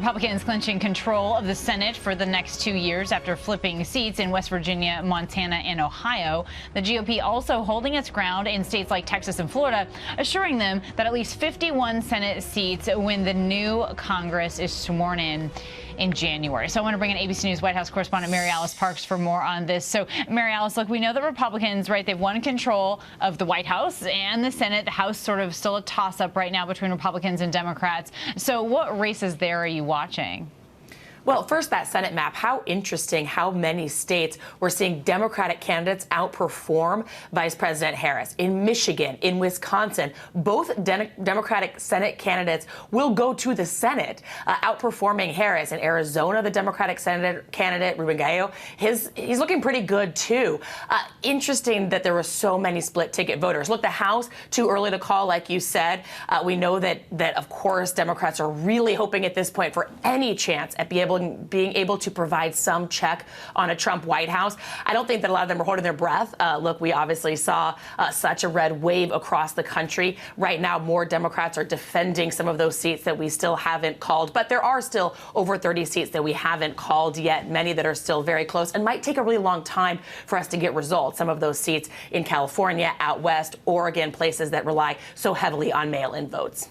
Republicans clinching control of the Senate for the next 2 years after flipping seats in West Virginia, Montana, and Ohio. The GOP also holding its ground in states like Texas and Florida, assuring them that at least 51 Senate seats when the new Congress is sworn in January. So I want to bring in ABC News White House correspondent Mary Alice Parks for more on this. So, Mary Alice, look, we know that Republicans, right, they've won control of the White House and the Senate. The House sort of still a toss-up right now between Republicans and Democrats. So what races there are you watching? Well, first, that Senate map, how interesting how many states we're seeing Democratic candidates outperform Vice President Harris. In Michigan, in Wisconsin, both Democratic Senate candidates will go to the Senate, outperforming Harris. In Arizona, the Democratic Senate candidate, Ruben Gallo, he's looking pretty good, too. Interesting that there were so many split-ticket voters. Look, the House, too early to call, like you said. We know that, of course, Democrats are really hoping at this point for any chance at being able to provide some check on a Trump White House. I don't think that a lot of them are holding their breath. Look, we obviously saw such a red wave across the country. Right now, more Democrats are defending some of those seats that we still haven't called. But there are still over 30 seats that we haven't called yet, many that are still very close and might take a really long time for us to get results. Some of those seats in California, out west, Oregon, places that rely so heavily on mail-in votes.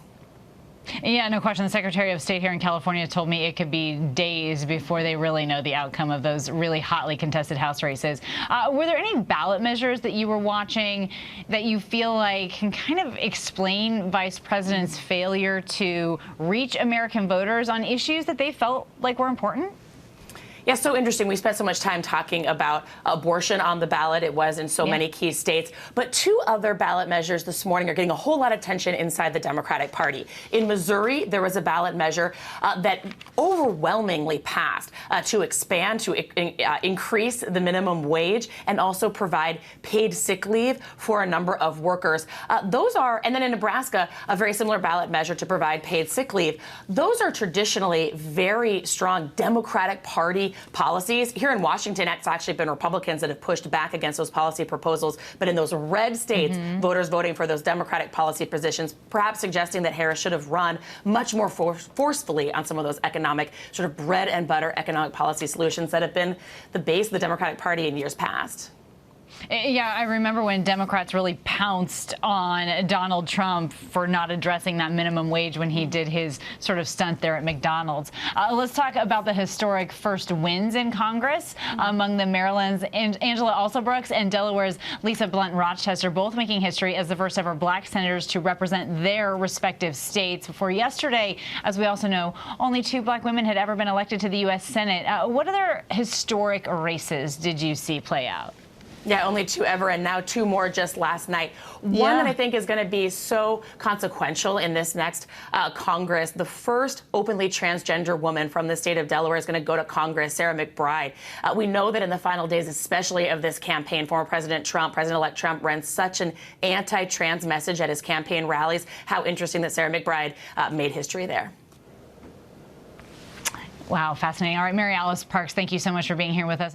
Yeah, no question. The Secretary of State here in California told me it could be days before they really know the outcome of those really hotly contested House races. Were there any ballot measures that you were watching that you feel like can kind of explain Vice President's failure to reach American voters on issues that they felt like were important? Yeah, so interesting. We spent so much time talking about abortion on the ballot. It was in so many key states. But two other ballot measures this morning are getting a whole lot of attention inside the Democratic Party. In Missouri, there was a ballot measure that overwhelmingly passed to expand, to increase the minimum wage and also provide paid sick leave for a number of workers. And then in Nebraska, a very similar ballot measure to provide paid sick leave. Those are traditionally very strong Democratic Party policies. Here in Washington, it's actually been Republicans that have pushed back against those policy proposals. But in those red states, voters voting for those Democratic policy positions, perhaps suggesting that Harris should have run much more forcefully on some of those economic, sort of bread and butter economic policy solutions that have been the base of the Democratic Party in years past. Yeah, I remember when Democrats really pounced on Donald Trump for not addressing that minimum wage when he did his sort of stunt there at McDonald's. Let's talk about the historic first wins in Congress among the Maryland's Angela Alsobrooks and Delaware's Lisa Blunt Rochester, both making history as the first ever black senators to represent their respective states. Before yesterday, as we also know, only 2 black women had ever been elected to the U.S. Senate. What other historic races did you see play out? Yeah, only 2 ever, and now 2 more just last night. One that I think is going to be so consequential in this next Congress. The first openly transgender woman from the state of Delaware is going to go to Congress, Sarah McBride. We know that in the final days, especially of this campaign, former President-elect Trump ran such an anti-trans message at his campaign rallies. How interesting that Sarah McBride made history there. Wow, fascinating. All right, Mary Alice Parks, thank you so much for being here with us.